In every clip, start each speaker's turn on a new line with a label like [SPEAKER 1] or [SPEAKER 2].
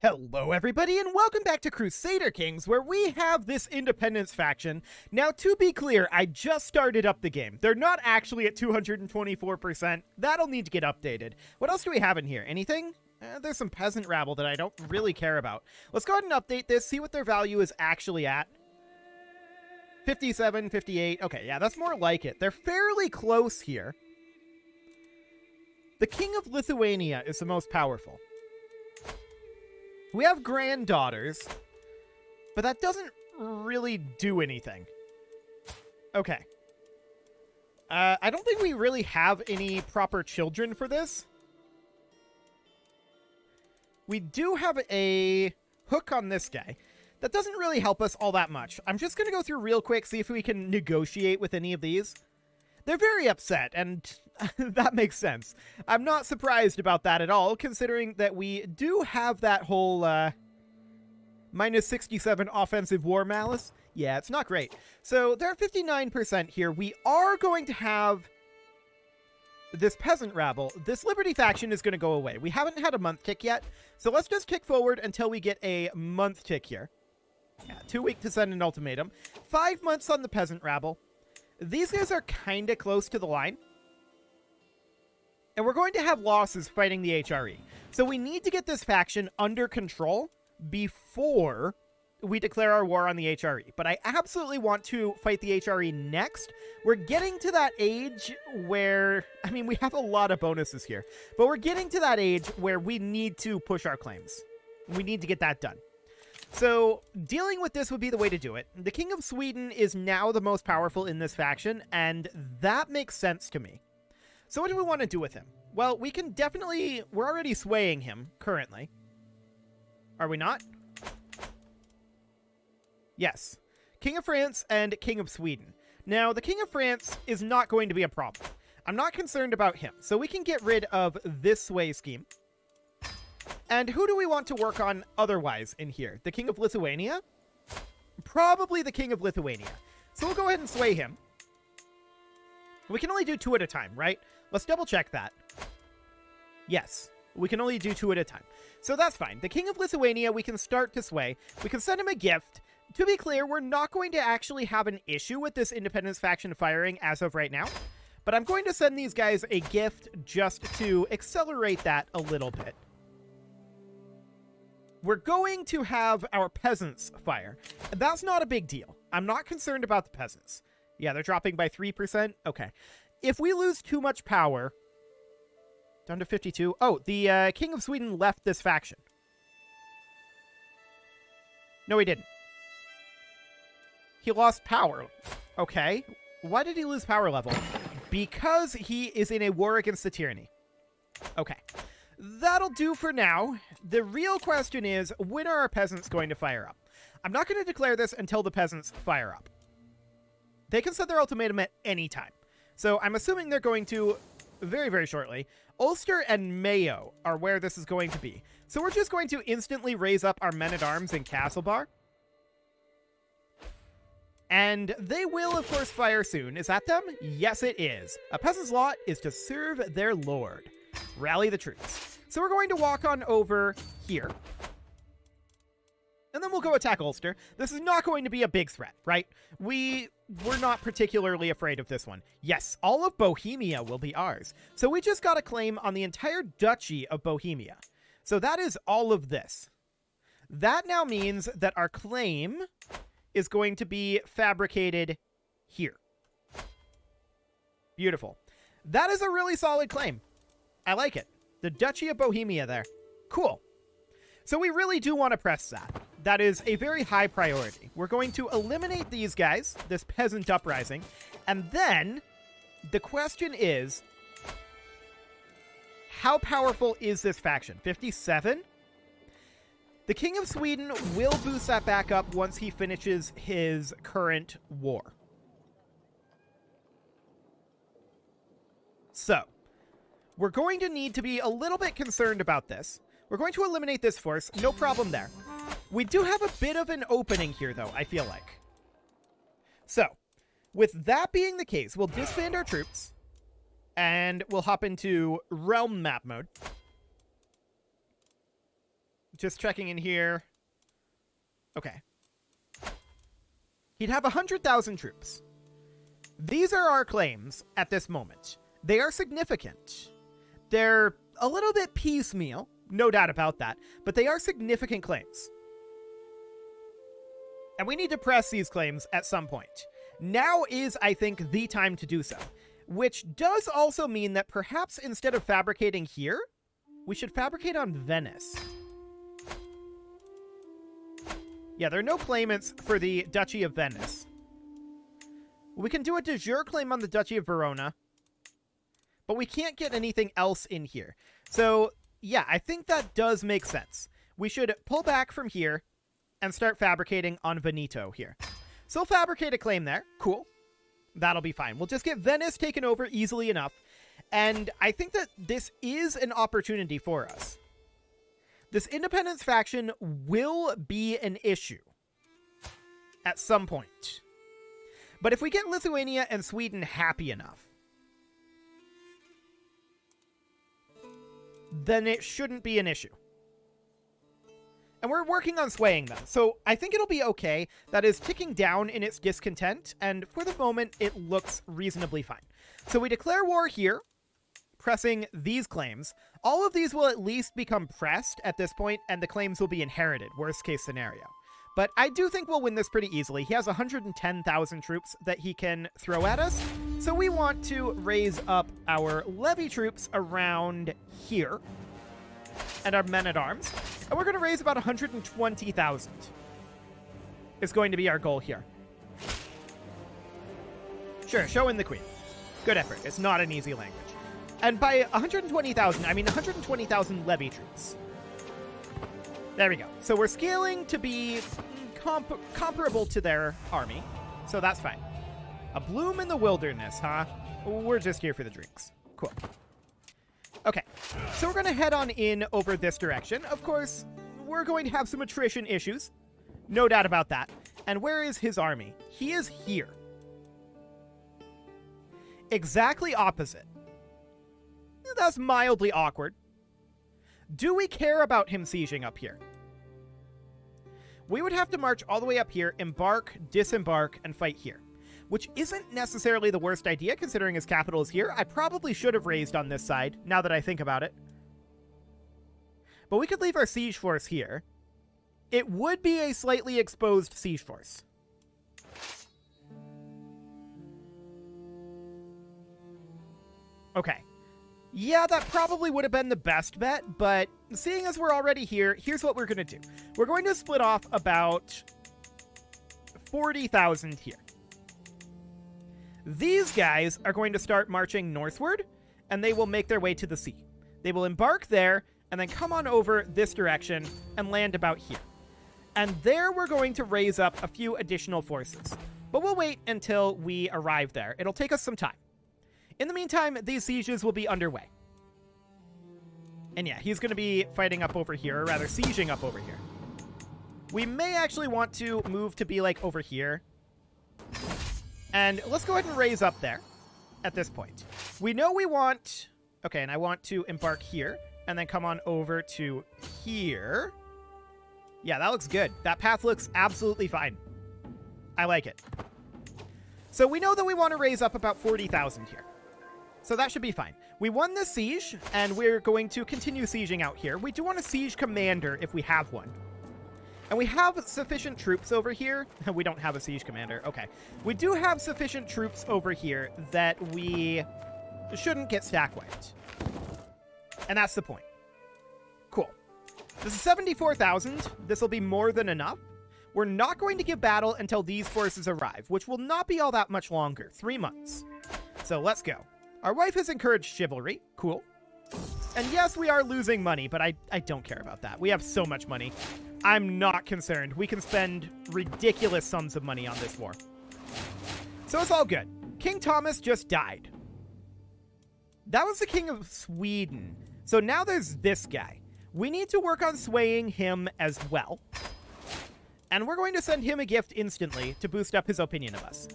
[SPEAKER 1] Hello everybody and welcome back to Crusader Kings, where we have this independence faction. Now to be clear, I just started up the game. They're not actually at 224%. That'll need to get updated. What else do we have in here? Anything? There's some peasant rabble that I don't really care about. Let's go ahead and update this, see what their value is actually at. 57, 58. Okay, yeah, that's more like it. They're fairly close here. The King of Lithuania is the most powerful. We have granddaughters, but that doesn't really do anything. Okay. I don't think we really have any proper children for this. We do have a hook on this guy. That doesn't really help us all that much. I'm just going to go through real quick, see if we can negotiate with any of these. They're very upset, and that makes sense. I'm not surprised about that at all, considering that we do have that whole minus 67 offensive war malice. Yeah, it's not great. So they're 59% here. We are going to have this peasant rabble. This Liberty faction is going to go away. We haven't had a month tick yet, so let's just tick forward until we get a month tick here. Yeah, 2 weeks to send an ultimatum. 5 months on the peasant rabble. These guys are kind of close to the line. And we're going to have losses fighting the HRE. So we need to get this faction under control before we declare our war on the HRE. But I absolutely want to fight the HRE next. We're getting to that age where, I mean, we have a lot of bonuses here. But we're getting to that age where we need to push our claims. We need to get that done. So, dealing with this would be the way to do it. The King of Sweden is now the most powerful in this faction, and that makes sense to me. So what do we want to do with him? Well, we can definitely... We're already swaying him, currently. Are we not? Yes. King of France and King of Sweden. Now, the King of France is not going to be a problem. I'm not concerned about him, so we can get rid of this sway scheme. And who do we want to work on otherwise in here? The King of Lithuania? Probably the King of Lithuania. So we'll go ahead and sway him. We can only do 2 at a time, right? Let's double check that. Yes, we can only do 2 at a time. So that's fine. The King of Lithuania, we can start to sway. We can send him a gift. To be clear, we're not going to actually have an issue with this independence faction firing as of right now. But I'm going to send these guys a gift just to accelerate that a little bit. We're going to have our peasants fire. That's not a big deal. I'm not concerned about the peasants. Yeah, they're dropping by 3%. Okay. If we lose too much power... Down to 52. Oh, the King of Sweden left this faction. No, he didn't. He lost power. Okay. Why did he lose power level? Because he is in a war against the tyranny. Okay. That'll do for now. The real question is, when are our peasants going to fire up? I'm not going to declare this until the peasants fire up. They can set their ultimatum at any time. So I'm assuming they're going to very, very shortly. Ulster and Mayo are where this is going to be. So we're just going to instantly raise up our men-at-arms in Castlebar. And they will, of course, fire soon. Is that them? Yes, it is. A peasant's lot is to serve their lord. Rally the troops. So we're going to walk on over here. And then we'll go attack Ulster. This is not going to be a big threat, right? We're not particularly afraid of this one. Yes, all of Bohemia will be ours. So we just got a claim on the entire Duchy of Bohemia. So that is all of this. That now means that our claim is going to be fabricated here. Beautiful. That is a really solid claim. I like it. The Duchy of Bohemia there. Cool. So we really do want to press that. That is a very high priority. We're going to eliminate these guys, this peasant uprising, and then the question is, how powerful is this faction? 57? The King of Sweden will boost that back up once he finishes his current war. So, we're going to need to be a little bit concerned about this. We're going to eliminate this force. No problem there. We do have a bit of an opening here, though, I feel like. So, with that being the case, we'll disband our troops, and we'll hop into realm map mode. Just checking in here. Okay. He'd have 100,000 troops. These are our claims at this moment. They are significant. They're a little bit piecemeal, no doubt about that, but they are significant claims. And we need to press these claims at some point. Now is, I think, the time to do so. Which does also mean that perhaps instead of fabricating here, we should fabricate on Venice. Yeah, there are no claimants for the Duchy of Venice. We can do a de jure claim on the Duchy of Verona, but we can't get anything else in here. So, yeah, I think that does make sense. We should pull back from here and start fabricating on Veneto here. So we'll fabricate a claim there. Cool. That'll be fine. We'll just get Venice taken over easily enough. And I think that this is an opportunity for us. This independence faction will be an issue at some point. But if we get Lithuania and Sweden happy enough, then it shouldn't be an issue. And we're working on swaying them, so I think it'll be okay. That is ticking down in its discontent, and for the moment, it looks reasonably fine. So we declare war here, pressing these claims. All of these will at least become pressed at this point, and the claims will be inherited, worst case scenario. But I do think we'll win this pretty easily. He has 110,000 troops that he can throw at us, so we want to raise up our levy troops around here, and our men-at-arms. And we're going to raise about 120,000. Is going to be our goal here. Sure, show in the queen. Good effort. It's not an easy language. And by 120,000, I mean 120,000 levy troops. There we go. So we're scaling to be comparable to their army. So that's fine. A bloom in the wilderness, huh? We're just here for the drinks. Cool. Okay, so we're going to head on in over this direction. Of course, we're going to have some attrition issues. No doubt about that. And where is his army? He is here. Exactly opposite. That's mildly awkward. Do we care about him sieging up here? We would have to march all the way up here, embark, disembark, and fight here. Which isn't necessarily the worst idea, considering his capital is here. I probably should have raised on this side, now that I think about it. But we could leave our siege force here. It would be a slightly exposed siege force. Okay. Yeah, that probably would have been the best bet, but seeing as we're already here, here's what we're going to do. We're going to split off about 40,000 here. These guys are going to start marching northward, and they will make their way to the sea. They will embark there, and then come on over this direction and land about here. And there we're going to raise up a few additional forces. But we'll wait until we arrive there. It'll take us some time. In the meantime, these sieges will be underway. And yeah, he's going to be fighting up over here, or rather sieging up over here. We may actually want to move to be like over here. And let's go ahead and raise up there at this point. We know we want... Okay, and I want to embark here and then come on over to here. Yeah, that looks good. That path looks absolutely fine. I like it. So we know that we want to raise up about 40,000 here. So that should be fine. We won this siege, and we're going to continue sieging out here. We do want a siege commander if we have one. And we have sufficient troops over here. We don't have a siege commander. Okay. We do have sufficient troops over here that we shouldn't get stack wiped. And that's the point. Cool. This is 74,000. This will be more than enough. We're not going to give battle until these forces arrive, which will not be all that much longer. 3 months. So let's go. Our wife has encouraged chivalry. Cool. And yes, we are losing money, but I don't care about that. We have so much money. I'm not concerned. We can spend ridiculous sums of money on this war. So it's all good. King Thomas just died. That was the King of Sweden. So now there's this guy. We need to work on swaying him as well. And we're going to send him a gift instantly to boost up his opinion of us.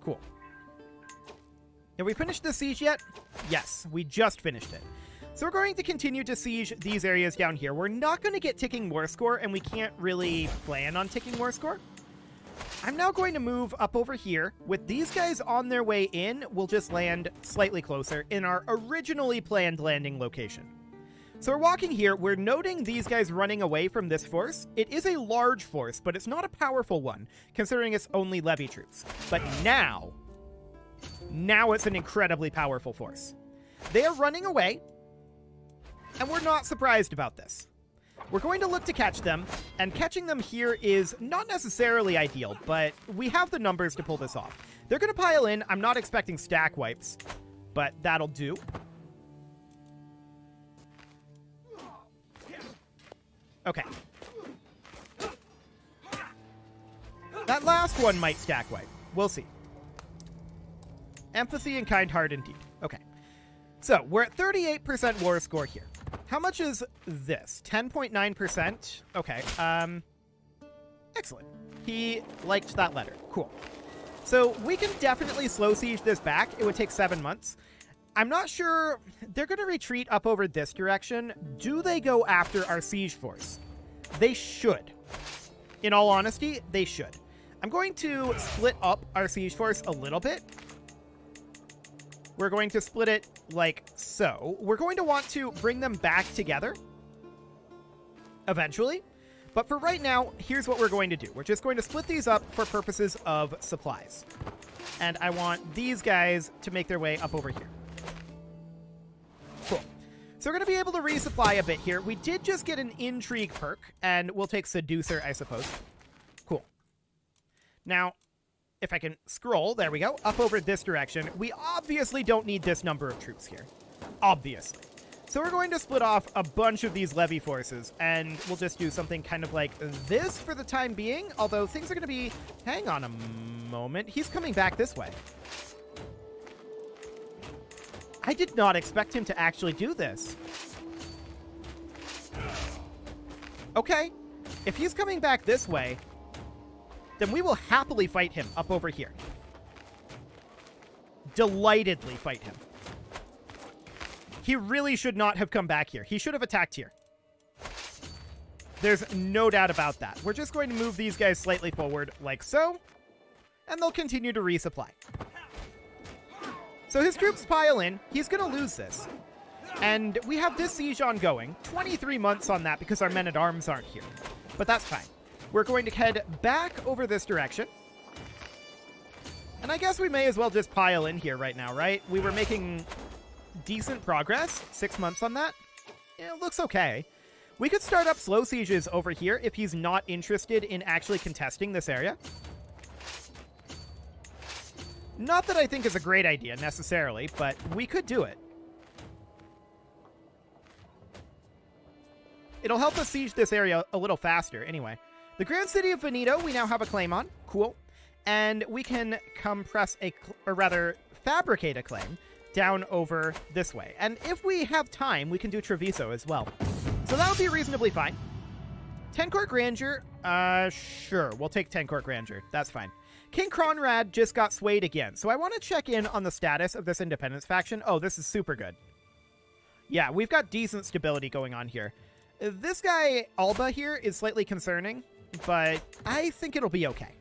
[SPEAKER 1] Cool. Have we finished the siege yet? Yes, we just finished it. So we're going to continue to siege these areas down here. We're not going to get ticking war score, and we can't really plan on ticking war score. I'm now going to move up over here. With these guys on their way in, we'll just land slightly closer in our originally planned landing location. So we're walking here. We're noting these guys running away from this force. It is a large force, but it's not a powerful one, considering it's only levy troops. But now it's an incredibly powerful force. They are running away, and we're not surprised about this. We're going to look to catch them, and catching them here is not necessarily ideal, but we have the numbers to pull this off. They're going to pile in. I'm not expecting stack wipes, but that'll do. Okay. That last one might stack wipe. We'll see. Empathy and kind heart indeed. Okay. So, we're at 38% war score here. How much is this? 10.9%? Okay. Excellent. He liked that letter. Cool. So, we can definitely slow siege this back. It would take 7 months. I'm not sure. They're going to retreat up over this direction. Do they go after our siege force? They should. In all honesty, they should. I'm going to split up our siege force a little bit. We're going to split it like so. We're going to want to bring them back together eventually. But for right now, here's what we're going to do. We're just going to split these up for purposes of supplies. And I want these guys to make their way up over here. Cool. So we're going to be able to resupply a bit here. We did just get an intrigue perk, and we'll take Seducer, I suppose. Cool. Now, if I can scroll, there we go, up over this direction. We obviously don't need this number of troops here. Obviously. So we're going to split off a bunch of these levy forces, and we'll just do something kind of like this for the time being, although things are going to be... Hang on a moment. He's coming back this way. I did not expect him to actually do this. Okay. If he's coming back this way, then we will happily fight him up over here. Delightedly fight him. He really should not have come back here. He should have attacked here. There's no doubt about that. We're just going to move these guys slightly forward like so, and they'll continue to resupply. So his troops pile in. He's going to lose this. And we have this siege ongoing. 23 months on that because our men-at-arms aren't here. But that's fine. We're going to head back over this direction. And I guess we may as well just pile in here right now, right? We were making decent progress. 6 months on that. Yeah, it looks okay. We could start up slow sieges over here if he's not interested in actually contesting this area. Not that I think is a great idea, necessarily, but we could do it. It'll help us siege this area a little faster, anyway. The Grand City of Veneto, we now have a claim on. Cool. And we can compress or rather, fabricate a claim down over this way. And if we have time, we can do Treviso as well. So that would be reasonably fine. 10 Court Grandeur, sure, we'll take 10 Court Grandeur. That's fine. King Conrad just got swayed again, so I want to check in on the status of this independence faction. Oh, this is super good. Yeah, we've got decent stability going on here. This guy, Alba here, is slightly concerning, but I think it'll be okay.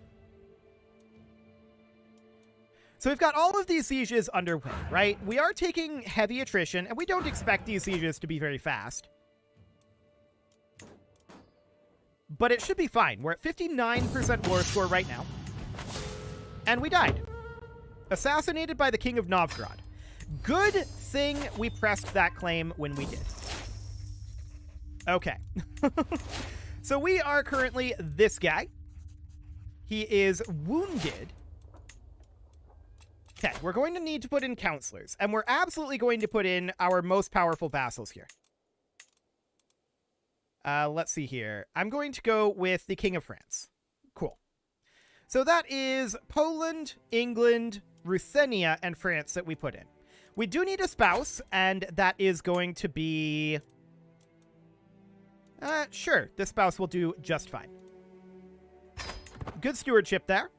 [SPEAKER 1] So we've got all of these sieges underway, right? We are taking heavy attrition, and we don't expect these sieges to be very fast. But it should be fine. We're at 59% war score right now. And we died. Assassinated by the King of Novgorod. Good thing we pressed that claim when we did. Okay. So we are currently this guy. He is wounded. Okay, we're going to need to put in counselors. And we're absolutely going to put in our most powerful vassals here. Let's see here. I'm going to go with the King of France. Cool. So that is Poland, England, Ruthenia, and France that we put in. We do need a spouse, and that is going to be... sure, this spouse will do just fine. Good stewardship there.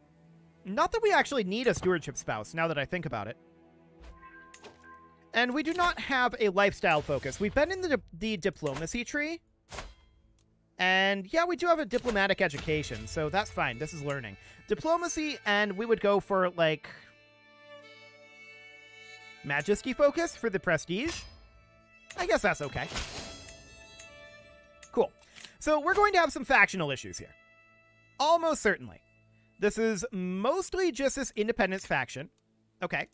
[SPEAKER 1] Not that we actually need a stewardship spouse, now that I think about it. And we do not have a lifestyle focus. We've been in the diplomacy tree. And yeah, we do have a diplomatic education, so that's fine. This is learning. Diplomacy, and we would go for, like, majesty focus for the prestige. I guess that's okay. Cool. So we're going to have some factional issues here. Almost certainly. This is mostly just this independence faction. Okay.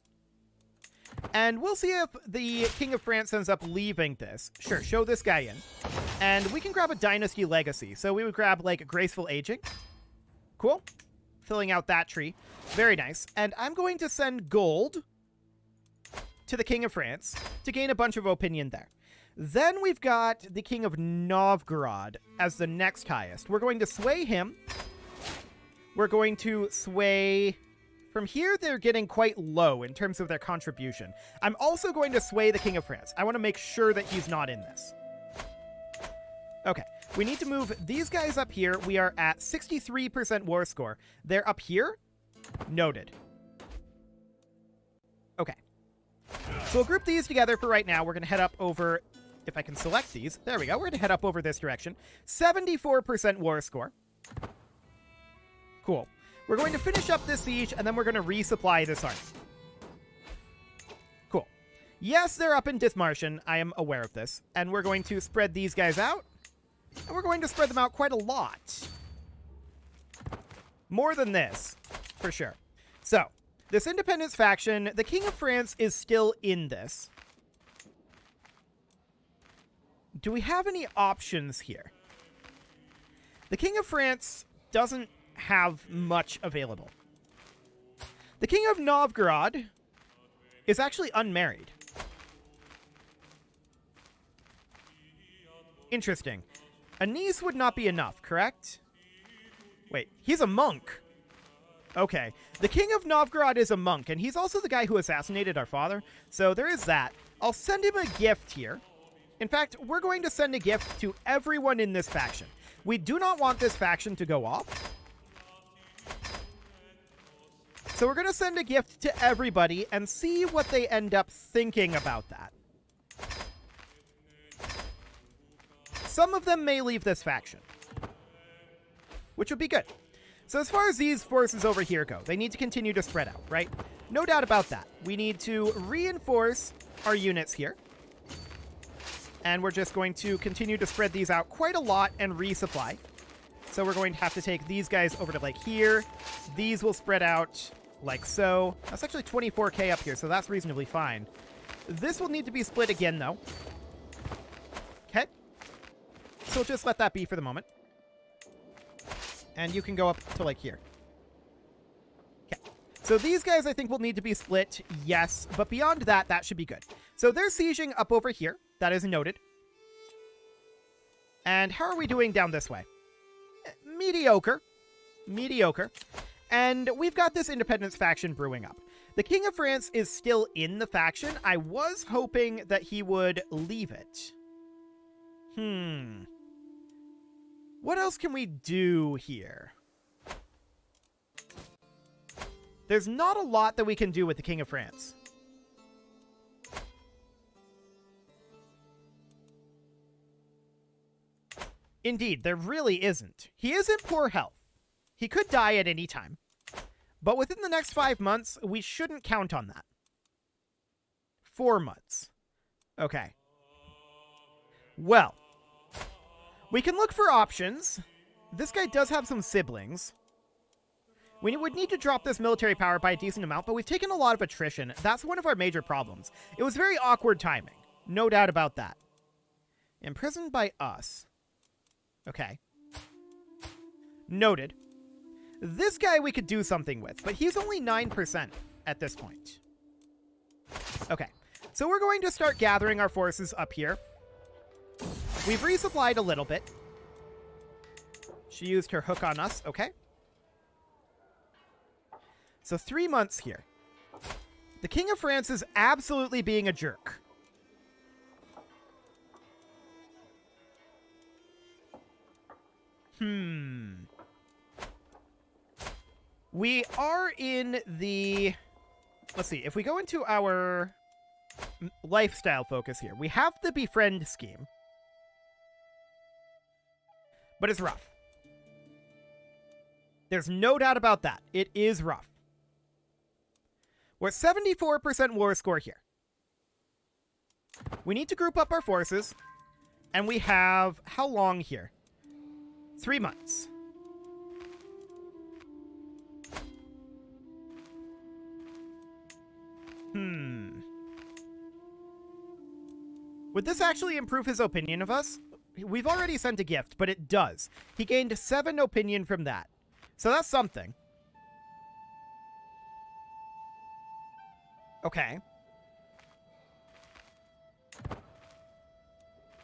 [SPEAKER 1] And we'll see if the King of France ends up leaving this. Sure, show this guy in. And we can grab a dynasty legacy. So we would grab, like, graceful aging. Cool. Filling out that tree. Very nice. And I'm going to send gold to the King of France to gain a bunch of opinion there. Then we've got the King of Novgorod as the next highest. We're going to sway him. We're going to sway... From here, they're getting quite low in terms of their contribution. I'm also going to sway the King of France. I want to make sure that he's not in this. Okay, we need to move these guys up here. We are at 63% war score. They're up here. Noted. Okay. So we'll group these together for right now. We're going to head up over, if I can select these. There we go. We're going to head up over this direction. 74% war score. Cool. We're going to finish up this siege, and then we're going to resupply this army. Cool. Yes, they're up in Dithmarschen. I am aware of this. And we're going to spread these guys out. And we're going to spread them out quite a lot. More than this, for sure. So, this independence faction, the King of France is still in this. Do we have any options here? The King of France doesn't have much available. The King of Novgorod is actually unmarried. Interesting. A niece would not be enough, correct? Wait, he's a monk. Okay. The King of Novgorod is a monk, and he's also the guy who assassinated our father, so there is that. I'll send him a gift here. In fact, we're going to send a gift to everyone in this faction. We do not want this faction to go off. So we're going to send a gift to everybody and see what they end up thinking about that. Some of them may leave this faction, which would be good. So as far as these forces over here go, they need to continue to spread out, right? No doubt about that. We need to reinforce our units here. And we're just going to continue to spread these out quite a lot and resupply. So we're going to have to take these guys over to, like, here. These will spread out like so. That's actually 24k up here, so that's reasonably fine. This will need to be split again, though. Okay. So we'll just let that be for the moment. And you can go up to, like, here. Okay. So these guys, I think, will need to be split, yes. But beyond that, that should be good. So they're sieging up over here. That is noted. And how are we doing down this way? Mediocre. Mediocre. And we've got this independence faction brewing up. The King of France is still in the faction. I was hoping that he would leave it. What else can we do here? There's not a lot that we can do with the King of France. Indeed, there really isn't. He is in poor health. He could die at any time. But within the next 5 months, we shouldn't count on that. 4 months. Okay. Well, we can look for options. This guy does have some siblings. We would need to drop this military power by a decent amount, but we've taken a lot of attrition. That's one of our major problems. It was very awkward timing. No doubt about that. Imprisoned by us. Okay. Noted. This guy we could do something with, but he's only 9% at this point. Okay. So we're going to start gathering our forces up here. We've resupplied a little bit. She used her hook on us. Okay. So 3 months here. The King of France is absolutely being a jerk. We are in the... Let's see. If we go into our lifestyle focus here. We have the befriend scheme, but it's rough. There's no doubt about that. It is rough. We're at 74% war score here. We need to group up our forces, and we have how long here? 3 months. Would this actually improve his opinion of us? We've already sent a gift, but it does. He gained 7 opinion from that. So that's something. Okay.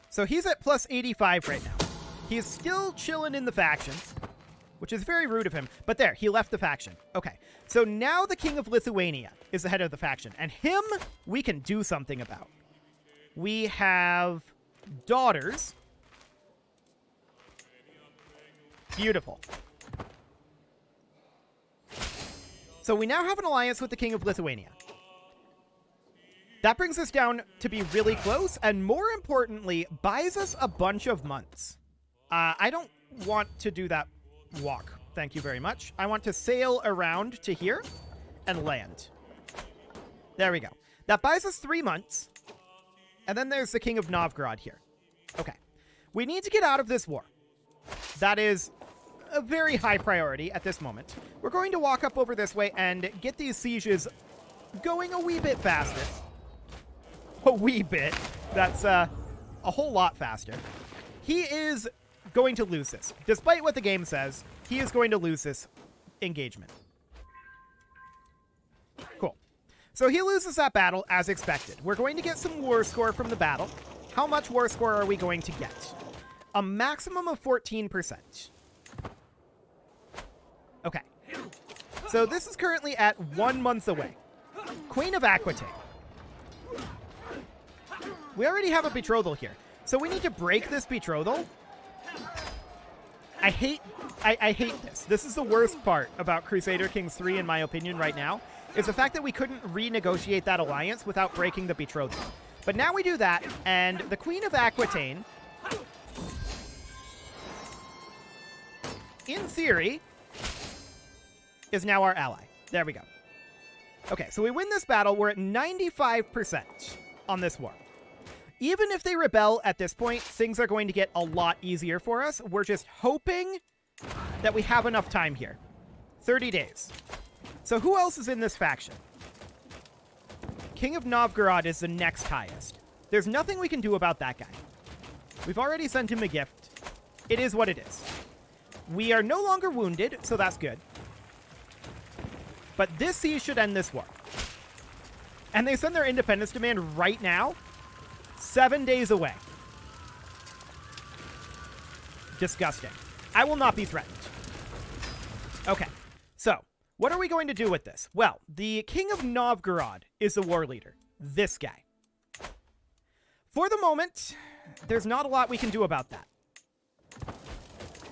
[SPEAKER 1] So he's at plus 85 right now. He is still chilling in the factions, which is very rude of him. But there, he left the faction. Okay. So now the King of Lithuania is the head of the faction. And him, we can do something about. We have daughters. Beautiful. So we now have an alliance with the King of Lithuania. That brings us down to be really close, and more importantly, buys us a bunch of months. I don't want to do that walk. Thank you very much. I want to sail around to here and land. There we go. That buys us 3 months. And then there's the King of Novgorod here. Okay. We need to get out of this war. That is a very high priority at this moment. We're going to walk up over this way and get these sieges going a wee bit faster. A wee bit. That's a whole lot faster. He is going to lose this. Despite what the game says, he is going to lose this engagement. Cool. So he loses that battle as expected. We're going to get some war score from the battle. How much war score are we going to get? A maximum of 14%. Okay. So this is currently at 1 month away. Queen of Aquitaine. We already have a betrothal here. So we need to break this betrothal. I hate this. This is the worst part about Crusader Kings 3, in my opinion, right now, is the fact that we couldn't renegotiate that alliance without breaking the betrothal. But now we do that, and the Queen of Aquitaine, in theory, is now our ally. There we go. Okay, so we win this battle. We're at 95% on this war. Even if they rebel at this point, things are going to get a lot easier for us. We're just hoping that we have enough time here. 30 days. So who else is in this faction? King of Novgorod is the next highest. There's nothing we can do about that guy. We've already sent him a gift. It is what it is. We are no longer wounded, so that's good. But this siege should end this war. And they send their independence demand right now. 7 days away. Disgusting. I will not be threatened. Okay, so what are we going to do with this? Well, the King of Novgorod is the war leader. This guy. For the moment, there's not a lot we can do about that.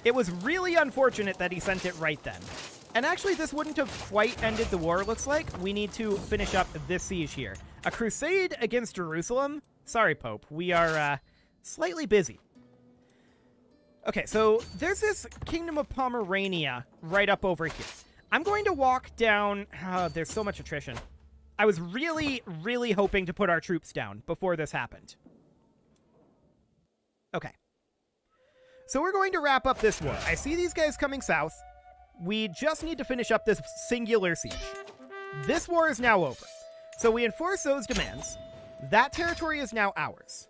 [SPEAKER 1] It was really unfortunate that he sent it right then. And actually, this wouldn't have quite ended the war, looks like. We need to finish up this siege here. A crusade against Jerusalem? Sorry, Pope. We are slightly busy. Okay, so there's this Kingdom of Pomerania right up over here. I'm going to walk down... Oh, there's so much attrition. I was really, really hoping to put our troops down before this happened. Okay. So we're going to wrap up this war. I see these guys coming south. We just need to finish up this singular siege. This war is now over. So we enforce those demands. That territory is now ours.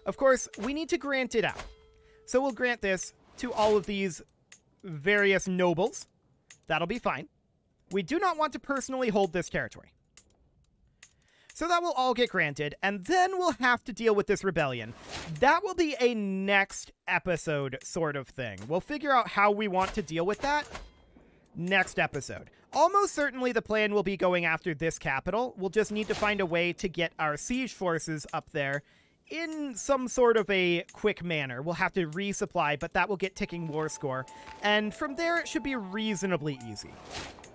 [SPEAKER 1] Of course, we need to grant it out. So we'll grant this to all of these various nobles. That'll be fine. We do not want to personally hold this territory. So that will all get granted, and then we'll have to deal with this rebellion. That will be a next episode sort of thing. We'll figure out how we want to deal with that next episode. Almost certainly the plan will be going after this capital. We'll just need to find a way to get our siege forces up there in some sort of a quick manner. We'll have to resupply, but that will get ticking war score. And from there, it should be reasonably easy.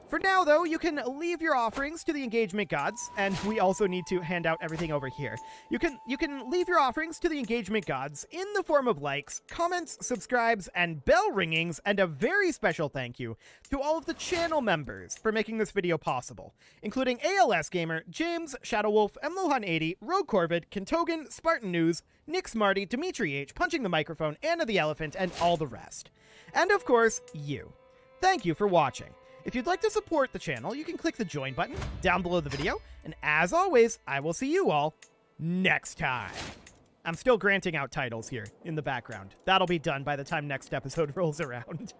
[SPEAKER 1] For now, though, you can leave your offerings to the engagement gods, and we also need to hand out everything over here. You can leave your offerings to the engagement gods in the form of likes, comments, subscribes, and bell ringings, and a very special thank you to all of the channel members for making this video possible, including ALS Gamer, James, Shadowwolf, Mlohan80, Rogue Corvid, Kentogan, Spartan News, Nick Smarty, Dimitri H, Punching the Microphone, Anna the Elephant, and all the rest. And of course, you. Thank you for watching. If you'd like to support the channel, you can click the join button down below the video, and as always, I will see you all next time. I'm still granting out titles here in the background. That'll be done by the time next episode rolls around.